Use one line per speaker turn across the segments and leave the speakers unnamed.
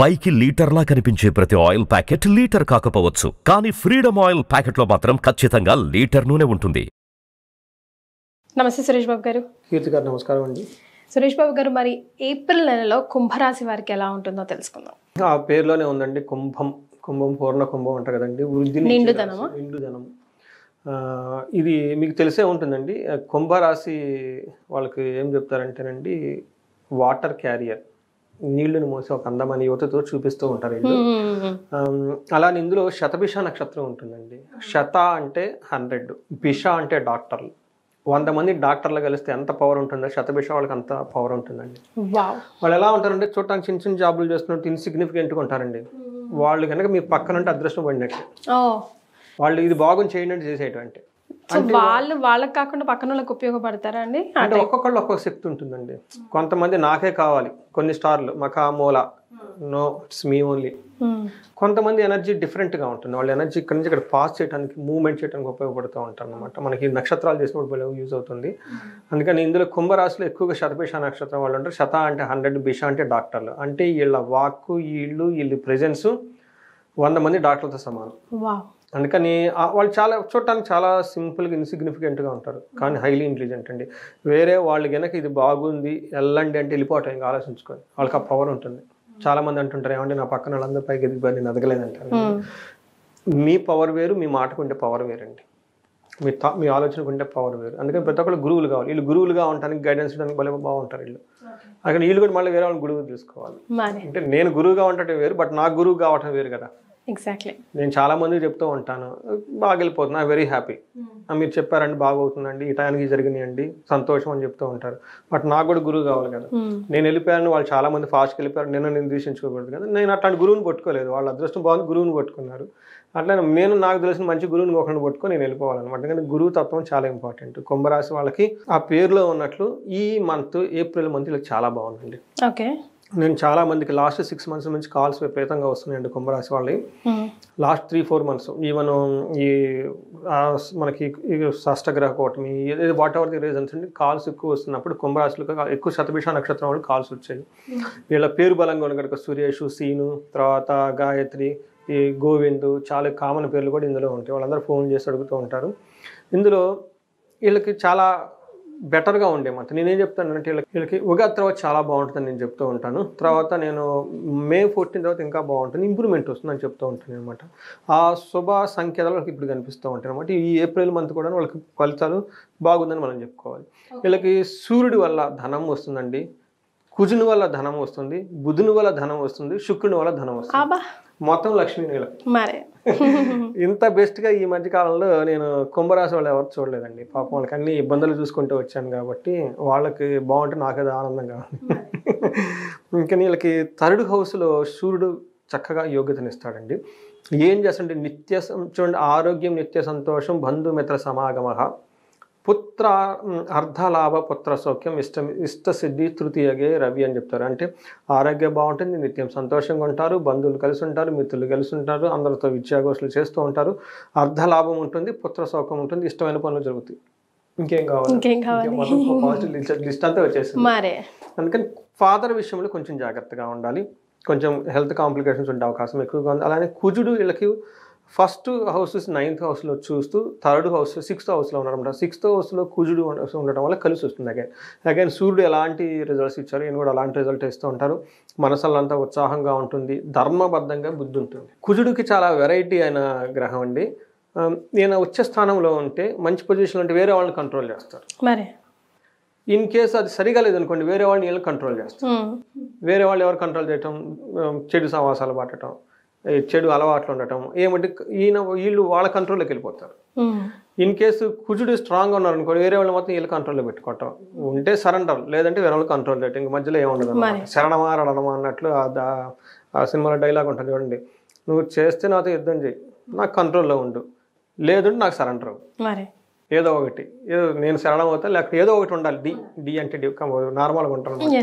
పైకి లీటర్లా కనిపించే ప్రతి ఆయిల్ ప్యాకెట్ లీటర్ కాకపోవచ్చు, కానీ ఫ్రీడమ్ ఆయిల్ ప్యాకెట్లో మాత్రం ఖచ్చితంగా లీటర్ నూనె ఉంటుంది.
నమస్తే సురేష్ బాబు గారు.
కీర్తి గారు నమస్కారం అండి.
సురేష్ బాబు గారు, మరి ఏప్రిల్ నెలలో కుంభరాశి వారికి ఎలా ఉంటుందో తెలుసుకుందాం.
ఆ పేరులోనే ఉందండి, కుంభం. కుంభం పూర్ణ కుంభం అంటారు కదండి, వృద్ధిని నిండుదనం. ఇది మీకు తెలిసే ఉంటుందండి. కుంభరాశి వాళ్ళకి ఏం చెప్తారంటేనండి, వాటర్ క్యారియర్, నీళ్లను మోసి ఒక అందమైన యువతతో చూపిస్తూ ఉంటారు వీళ్ళు. అలానే ఇందులో శతభిష నక్షత్రం ఉంటుందండి. శత అంటే 100, భిష అంటే డాక్టర్లు. 100 మంది డాక్టర్లు కలిస్తే ఎంత పవర్ ఉంటుందో శతభిష వాళ్ళకి అంత పవర్ ఉంటుందండి. వాళ్ళు ఎలా ఉంటారంటే, చూడటానికి చిన్న చిన్న జాబులు చేస్తున్నట్టు ఇన్సిగ్నిఫికెంట్గా ఉంటారండి. వాళ్ళు కనుక మీ పక్కన ఉంటే అదృష్టం పడినట్టు, వాళ్ళు ఇది బాగుని చేయనట్టు చేసేటువంటి.
వాళ్ళకి కాకుండా పక్కన వాళ్ళకి ఉపయోగపడతారా అండి?
అంటే ఒక్కొక్కళ్ళు ఒక్కొక్క శక్తి ఉంటుందండి. కొంతమంది నాకే కావాలి, కొన్ని స్టార్లు మాకు ఆ మూల, నో ఇట్స్ మీ ఓన్లీ. కొంతమంది ఎనర్జీ డిఫరెంట్గా ఉంటుంది. వాళ్ళ ఎనర్జీ ఇక్కడ నుంచి ఇక్కడ పాస్ చేయడానికి, మూవ్మెంట్ చేయడానికి ఉపయోగపడుతూ ఉంటారు అనమాట. మనకి నక్షత్రాలు చేసినప్పుడు యూజ్ అవుతుంది. అందుకని ఇందులో కుంభరాశిలో ఎక్కువగా శతభిష నక్షత్రం వాళ్ళు ఉంటారు. శత అంటే 100, భిష అంటే డాక్టర్లు. అంటే వీళ్ళ వాక్కు, వీళ్ళ ప్రెజెన్స్ 100 మంది డాక్టర్లతో సమానం. అందుకని వాళ్ళు చాలా చూడటానికి చాలా సింపుల్గా ఇన్సిగ్నిఫికెంట్గా ఉంటారు, కానీ హైలీ ఇంటెలిజెంట్ అండి. వేరే వాళ్ళు కనుక ఇది బాగుంది వెళ్ళండి అంటే వెళ్ళిపోవటం, ఇంకా ఆలోచించుకొని వాళ్ళకి ఆ పవర్ ఉంటుంది. చాలా మంది అంటుంటారు, ఏమంటే నా పక్కన వాళ్ళందరూ పైకి ఎదిగిపోయి నేను ఎదగలేదంటారు. మీ పవర్ వేరు, మీ మాటకుంటే పవర్ వేరండి. మీ ఆలోచనకుంటే పవర్ వేరు. అందుకని ప్రతి ఒక్కళ్ళు గురువులు కావాలి. వీళ్ళు గురువులుగా ఉండడానికి, గైడెన్స్ ఇవ్వడానికి భలే బాగుంటారు వీళ్ళు. అక్కడ వీళ్ళు కూడా మళ్ళీ వేరే వాళ్ళు గురువు తీసుకోవాలి. అంటే నేను గురువుగా ఉండటం వేరు, బట్ నాకు గురువు కావటం వేరు కదా.
ఎగ్జాక్ట్లీ.
నేను చాలా మందికి చెప్తూ ఉంటాను, బాగా వెళ్ళిపోతున్నా, వెరీ హ్యాపీ, మీరు చెప్పారండి బాగా అవుతుందండి, ఈ టైంకి జరిగినాయండి, సంతోషం అని చెప్తూ ఉంటారు. బట్ నాకు కూడా గురువు కావాలి కదా. నేను వెళ్ళిపోయాను, వాళ్ళు చాలా మంది ఫాస్ట్కి వెళ్ళిపోయారు, నేను దూషించుకోకూడదు కదా. నేను అట్లాంటి గురువుని పట్టుకోలేదు, వాళ్ళ అదృష్టం బాగుంది, గురువుని పట్టుకున్నారు. అట్లా నేను నాకు తెలిసిన మంచి గురువుని ఒకరిని పట్టుకొని నేను వెళ్ళిపోవాలన్నమాట. కానీ గురువు తత్వం చాలా ఇంపార్టెంట్. కుంభరాశి వాళ్ళకి ఆ పేరులో ఉన్నట్లు ఈ మంత్, ఏప్రిల్ మంత్ ఇలా చాలా బాగుంటుంది.
ఓకే.
నేను చాలా మందికి లాస్ట్ 6 months నుంచి కాల్స్ విపరీతంగా వస్తున్నాయండి కుంభరాశి వాళ్ళవి. లాస్ట్ 3-4 months ఈవెన్ ఈ మనకి షష్టగ్రహ కూటమి, వాట్ ఎవర్ ది రీజన్స్ అండి, కాల్స్ ఎక్కువ వస్తున్నప్పుడు కుంభరాశిలో ఎక్కువ శతభిష నక్షత్రం వాళ్ళు కాల్స్ వచ్చాయి. వీళ్ళ పేరు బలంగా ఉన్న కనుక సురేష్, సీను, తర్వాత గాయత్రి, ఈ గోవింద్, చాలా కామన్ పేర్లు కూడా ఇందులో ఉంటాయి. వాళ్ళందరూ ఫోన్ చేసి అడుగుతూ ఉంటారు. ఇందులో వీళ్ళకి చాలా బెటర్గా ఉండే మంత్. నేనేం చెప్తానంటే, వీళ్ళకి ఉగాది తర్వాత చాలా బాగుంటుందని నేను చెప్తూ ఉంటాను. తర్వాత నేను May 14 తర్వాత ఇంకా బాగుంటుంది, ఇంప్రూవ్మెంట్ వస్తుందని చెప్తూ ఉంటాను అనమాట. ఆ శుభ సంకేతాలు వాళ్ళకి ఇప్పుడు కనిపిస్తూ ఉంటాయి అనమాట. ఈ ఏప్రిల్ మంత్ కూడా వాళ్ళకి ఫలితాలు బాగుందని మనం చెప్పుకోవాలి. వీళ్ళకి సూర్యుడి వల్ల ధనం వస్తుందండి, కుజుని వల్ల ధనం వస్తుంది, బుధుని వల్ల ధనం వస్తుంది, శుక్రుని వల్ల ధనం వస్తుంది. మొత్తం లక్ష్మీ వీళ్ళకి. ఇంత బెస్ట్గా ఈ మధ్య కాలంలో నేను కుంభరాశి వాళ్ళు ఎవరు చూడలేదండి. పాపం వాళ్ళకి అన్ని ఇబ్బందులు చూసుకుంటూ వచ్చాను కాబట్టి వాళ్ళకి బాగుంటే నాకేదో ఆనందంగా ఉంది. ఇంకా వీళ్ళకి 3rd హౌస్లో సూర్యుడు చక్కగా యోగ్యతనిస్తాడండి. ఏం చేస్తుంటే చూడండి, ఆరోగ్యం, నిత్య సంతోషం, బంధుమిత్ర సమాగమ, పుత్ర అర్ధలాభ, పుత్ర సౌఖ్యం, ఇష్టసిద్ధి, తృతీయగే రవి అని చెప్తారు. అంటే ఆరోగ్యం బాగుంటుంది, నిత్యం సంతోషంగా ఉంటారు, బంధువులు కలిసి ఉంటారు, మిత్రులు కలిసి ఉంటారు, అందరితో విద్యాగోష్ఠులు చేస్తూ ఉంటారు, అర్ధలాభం ఉంటుంది, పుత్ర సౌఖ్యం ఉంటుంది, ఇష్టమైన పనులు జరుగుతాయి. ఇంకేం కావాలి? పాజిటివ్ లిస్ట్ అంతా వచ్చేసింది. అందుకని ఫాదర్ విషయంలో కొంచెం జాగ్రత్తగా ఉండాలి. కొంచెం హెల్త్ కాంప్లికేషన్స్ ఉండే అవకాశం ఎక్కువగా ఉంది. అలానే కుజుడు వీళ్ళకి 1st house 9th హౌస్లో చూస్తూ 3rd house 6th హౌస్లో ఉన్నారన్నమాట. 6th హౌస్లో కుజుడు ఉండటం వల్ల కలిసి వస్తుంది. అగైన్ సూర్యుడు ఎలాంటి రిజల్ట్స్ ఇచ్చారు, ఈయన కూడా అలాంటి రిజల్ట్ ఇస్తూ ఉంటారు. మనసల్లంతా ఉత్సాహంగా ఉంటుంది, ధర్మబద్ధంగా బుద్ధి ఉంటుంది. కుజుడికి చాలా వెరైటీ అయిన గ్రహం అండి. ఈయన ఉచ్చ స్థానంలో ఉంటే, మంచి పొజిషన్లో ఉంటే వేరే వాళ్ళని కంట్రోల్ చేస్తారు. ఇన్ కేసు అది సరిగా లేదనుకోండి, వేరే వాళ్ళని వీళ్ళని కంట్రోల్ చేస్తారు. వేరే వాళ్ళు ఎవరు కంట్రోల్ చేయటం, చెడు సమాసాలు పట్టడం, చెడు అలవాట్లు ఉండటం, ఏమంటే వీళ్ళు వాళ్ళ కంట్రోల్లోకి వెళ్ళిపోతారు. ఇన్ కేసు కుజుడు స్ట్రాంగ్గా ఉన్నారనుకోండి, వేరే వాళ్ళు మొత్తం వీళ్ళు కంట్రోల్లో పెట్టుకోవటం. ఉంటే సరెండర్, లేదంటే వేరే వాళ్ళు కంట్రోల్ చేయటం. ఇంక మధ్యలో ఏముండదు, శరణమా రణమా అన్నట్లు ఆ సినిమాలో డైలాగ్ ఉంటుంది చూడండి, నువ్వు చేస్తే నాతో యుద్ధం చేయి, నాకు కంట్రోల్లో ఉండు, లేదంటే నాకు సరెండర్ అవ్వు. ఏదో ఒకటి, నేను శరణం అవుతా, లేకపోతే ఏదో ఒకటి ఉండాలి. డి అంటే నార్మల్గా ఉంటాను.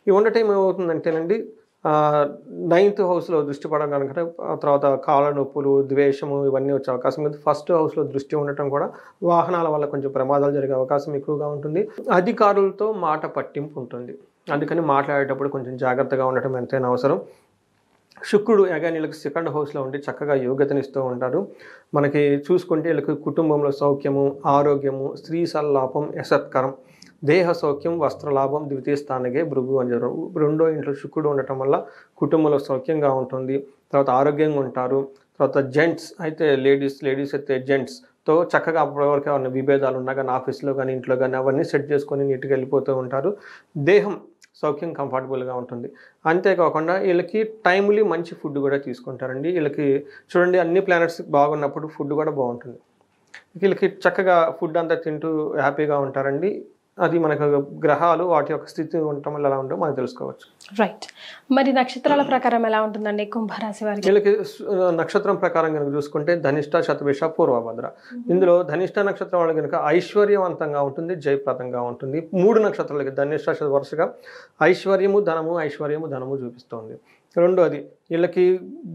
ఇవి ఉండటం ఏమవుతుందంటేనండి, 9th హౌస్లో దృష్టి పడడం కనుక తర్వాత కాళ్ళ నొప్పులు, ద్వేషము ఇవన్నీ వచ్చే అవకాశం ఉంది. 1st హౌస్లో దృష్టి ఉండటం కూడా వాహనాల వల్ల కొంచెం ప్రమాదాలు జరిగే అవకాశం ఎక్కువగా ఉంటుంది. అధికారులతో మాట పట్టింపు ఉంటుంది, అందుకని మాట్లాడేటప్పుడు కొంచెం జాగ్రత్తగా ఉండటం ఎంతైనా అవసరం. శుక్రుడు అగైన్ వీళ్ళకి సెకండ్ హౌస్లో ఉండి చక్కగా యోగ్యతనిస్తూ ఉంటారు. మనకి చూసుకుంటే వీళ్ళకి కుటుంబంలో సౌఖ్యము, ఆరోగ్యము, స్త్రీ సల్లాపం, యశత్కరం, దేహ సౌఖ్యం, వస్త్రలాభం, ద్వితీయ స్థానగే భృగు అని చెప్పారు. రెండో ఇంట్లో శుక్రుడు ఉండటం వల్ల కుటుంబంలో సౌఖ్యంగా ఉంటుంది, తర్వాత ఆరోగ్యంగా ఉంటారు. తర్వాత జెంట్స్ అయితే లేడీస్ అయితే జెంట్స్తో చక్కగా అప్పటివరకు ఏమైనా విభేదాలు ఉన్నా కానీ ఆఫీస్లో కానీ ఇంట్లో కానీ అవన్నీ సెట్ చేసుకొని నీట్గా వెళ్ళిపోతూ ఉంటారు. దేహం సౌఖ్యం కంఫర్టబుల్గా ఉంటుంది. అంతేకాకుండా వీళ్ళకి టైమ్లీ మంచి ఫుడ్ కూడా తీసుకుంటారండి. వీళ్ళకి చూడండి అన్ని ప్లానెట్స్ బాగున్నప్పుడు ఫుడ్ కూడా బాగుంటుంది. వీళ్ళకి చక్కగా ఫుడ్ అంతా తింటూ హ్యాపీగా ఉంటారండి. అది మనకు గ్రహాలు వాటి యొక్క స్థితి ఉండటం వల్ల ఎలా ఉంటుందో మనం తెలుసుకోవచ్చు.
రైట్. మరి నక్షత్రాల ప్రకారం ఎలా ఉంటుందండి కుంభరాశి వారికి?
వీళ్ళకి నక్షత్రం ప్రకారం కనుక చూసుకుంటే ధనిష్ట, శతభిష, పూర్వభద్ర. ఇందులో ధనిష్ట నక్షత్రం వాళ్ళకి కనుక ఐశ్వర్యవంతంగా ఉంటుంది, జయప్రదంగా ఉంటుంది. 3 నక్షత్రాలకి ధనిష్ట వరుసగా ఐశ్వర్యము ధనము చూపిస్తుంది. రెండోది వీళ్ళకి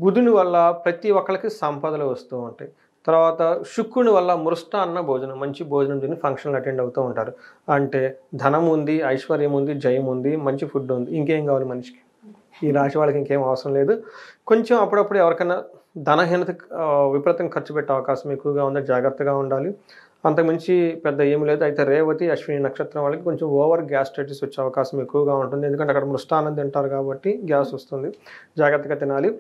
బుధుని వల్ల ప్రతి ఒక్కరికి సంపదలు వస్తూ ఉంటాయి. తర్వాత శుక్రుని వల్ల మృష్టాన్న భోజనం, మంచి భోజనం తిని ఫంక్షన్లు అటెండ్ అవుతూ ఉంటారు. అంటే ధనం ఉంది, ఐశ్వర్యం ఉంది, జయం ఉంది, మంచి ఫుడ్ ఉంది, ఇంకేం కావాలి మనిషికి? ఈ రాశి వాళ్ళకి ఇంకేం అవసరం లేదు. కొంచెం అప్పుడప్పుడు ఎవరికైనా ధనహీనత విపరీతం ఖర్చు పెట్టే అవకాశం ఎక్కువగా ఉంది, జాగ్రత్తగా ఉండాలి. అంతకుమించి పెద్ద ఏమి లేదు. అయితే రేవతి, అశ్విని నక్షత్రం వాళ్ళకి కొంచెం ఓవర్ గ్యాస్ట్రైటిస్ వచ్చే అవకాశం ఎక్కువగా ఉంటుంది. ఎందుకంటే అక్కడ మృష్టాన్నం తింటారు కాబట్టి గ్యాస్ వస్తుంది, జాగ్రత్తగా తినాలి.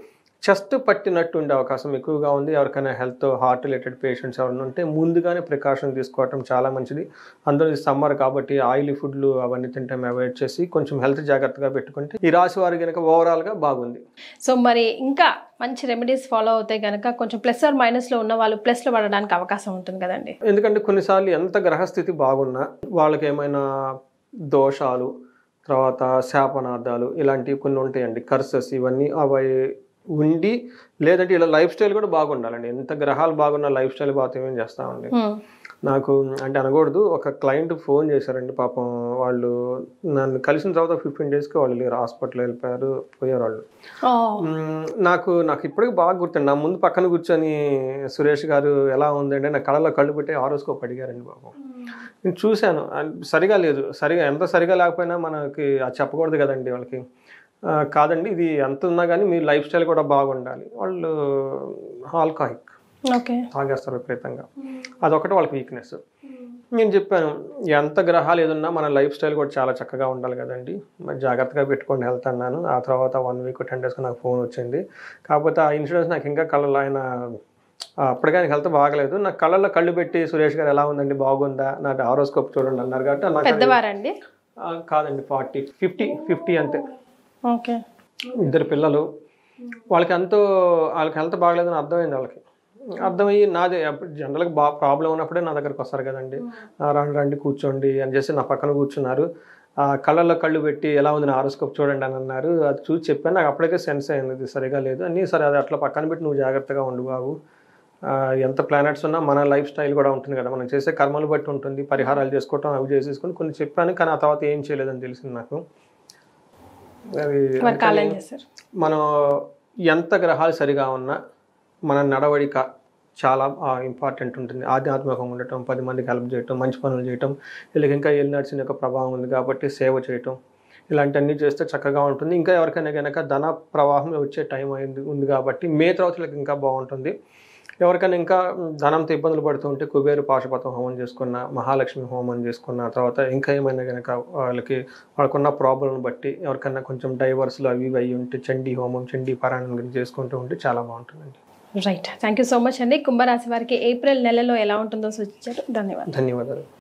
చెస్ట్ పట్టినట్టు ఉండే అవకాశం ఎక్కువగా ఉంది. ఎవరికైనా హెల్త్ హార్ట్ రిలేటెడ్ పేషెంట్స్ ఎవరైనా ఉంటే ముందుగానే ప్రికాషన్ తీసుకోవటం చాలా మంచిది. అందులో సమ్మర్ కాబట్టి ఆయిలీ ఫుడ్లు అవన్నీ తింటాం అవాయిడ్ చేసి కొంచెం హెల్త్ జాగ్రత్తగా పెట్టుకుంటే ఈ రాశి వారికి కనుక ఓవరాల్గా బాగుంది.
సో మరి ఇంకా మంచి రెమెడీస్ ఫాలో అవుతాయి కనుక కొంచెం ప్లస్ ఆర్ మైనస్లో ఉన్న వాళ్ళు ప్లస్లో పడడానికి అవకాశం ఉంటుంది కదండి.
ఎందుకంటే కొన్నిసార్లు ఎంత గ్రహస్థితి బాగున్నా వాళ్ళకి ఏమైనా దోషాలు, తర్వాత శాపనార్థాలు ఇలాంటివి కొన్ని ఉంటాయండి, కర్సెస్, ఇవన్నీ అవి ఉండి, లేదంటే ఇలా లైఫ్ స్టైల్ కూడా బాగుండాలండి. ఎంత గ్రహాలు బాగున్నా లైఫ్ స్టైల్ బాగా ఏమేం చేస్తామండి. నాకు అంటే అనకూడదు, ఒక క్లయింట్ ఫోన్ చేశారండి, పాపం వాళ్ళు నన్ను కలిసిన తర్వాత 15 daysకి వాళ్ళు లేరు, హాస్పిటల్ వెళ్ళిపోయారు, పోయారు వాళ్ళు. నాకు ఇప్పటికీ బాగా గుర్తుంది. నా ముందు పక్కన కూర్చొని సురేష్ గారు ఎలా ఉందంటే నా కళ్ళలో కళ్ళు పెట్టి హారోస్కోప్ అడిగారండి. పాపం నేను చూశాను, సరిగా లేదు. ఎంత సరిగా లేకపోయినా మనకి అది చెప్పకూడదు కదండి వాళ్ళకి. కాదండి, ఇది ఎంత ఉన్నా కానీ మీ లైఫ్ స్టైల్ కూడా బాగుండాలి. వాళ్ళు ఆల్కహాలిక్ తాగేస్తారు విపరీతంగా, అదొకటి వాళ్ళకి వీక్నెస్. నేను చెప్పాను, ఎంత గ్రహాలు ఏదన్నా మన లైఫ్ స్టైల్ కూడా చాలా చక్కగా ఉండాలి కదండి, మరి జాగ్రత్తగా పెట్టుకోండి హెల్త్ అన్నాను. ఆ తర్వాత 1 week 10 daysకి నాకు ఫోన్ వచ్చింది. కాకపోతే ఆ ఇన్సూరెన్స్ నాకు ఇంకా కళ్ళలో ఆయన అప్పటికే ఆయన హెల్త్ బాగలేదు, నాకు కళ్ళల్లో కళ్ళు పెట్టి సురేష్ గారు ఎలా ఉందండి, బాగుందా, నాకు హారోస్కోప్ చూడండి అన్నారు. కాబట్టి
పెద్దవారండి
కాదండి, 40, 50 అంతే. 2 పిల్లలు, వాళ్ళకి హెల్త్ బాగలేదని అర్థమైంది. వాళ్ళకి అర్థమయ్యి నాది జనరల్గా ప్రాబ్లం ఉన్నప్పుడే నా దగ్గరకు వస్తారు కదండి, రండి కూర్చోండి అని చేసి నా పక్కన కూర్చున్నారు. కళ్ళల్లో కళ్ళు పెట్టి ఎలా ఉంది నా హారోస్కోప్ చూడండి అని అన్నారు. అది చూసి చెప్పాను, నాకు అప్పటికే సెన్స్ అయింది ఇది సరిగా లేదు అని. సరే అది అట్లా పక్కన పెట్టి నువ్వు జాగ్రత్తగా ఉండు బాబు, ఎంత ప్లానెట్స్ ఉన్నా మన లైఫ్ స్టైల్ కూడా ఉంటుంది కదా, మనం చేసే కర్మలు బట్టి ఉంటుంది, పరిహారాలు చేసుకోవటం అవి చేసేసుకొని కొన్ని చెప్పాను. కానీ ఆ తర్వాత ఏం చేయలేదని తెలిసింది నాకు. మనం ఎంత గ్రహాలు సరిగా ఉన్నా మన నడవడిక చాలా ఇంపార్టెంట్ ఉంటుంది. ఆధ్యాత్మికంగా ఉండటం, 10 మందికి హెల్ప్ చేయటం, మంచి పనులు చేయటం, వీళ్ళకి ఇంకా ఏలినాడ్స్ యొక్క ప్రభావం ఉంది కాబట్టి సేవ చేయటం, ఇలాంటివన్నీ చేస్తే చక్కగా ఉంటుంది. ఇంకా ఎవరికైనా కనుక ధన ప్రవాహం వచ్చే టైం ఉంది కాబట్టి మే తర్వాత వీళ్ళకి ఇంకా బాగుంటుంది. ఎవరికైనా ఇంకా ధనంతో ఇబ్బందులు పడుతూ ఉంటే కుబేరు పాశుపతం హోమం చేసుకున్న, మహాలక్ష్మి హోమం చేసుకున్న, తర్వాత ఇంకా ఏమైనా కనుక వాళ్ళకున్న ప్రాబ్లం బట్టి ఎవరికైనా కొంచెం డైవర్స్లు అవి అయ్యి ఉంటే చండీ హోమం, చండీ పారాయణం చేసుకుంటూ ఉంటే చాలా బాగుంటుందండి.
Right. Thank you so much అండి. కుంభరాశి వారికి ఏప్రిల్ నెలలో ఎలా ఉంటుందో సూచించారు. ధన్యవాదాలు.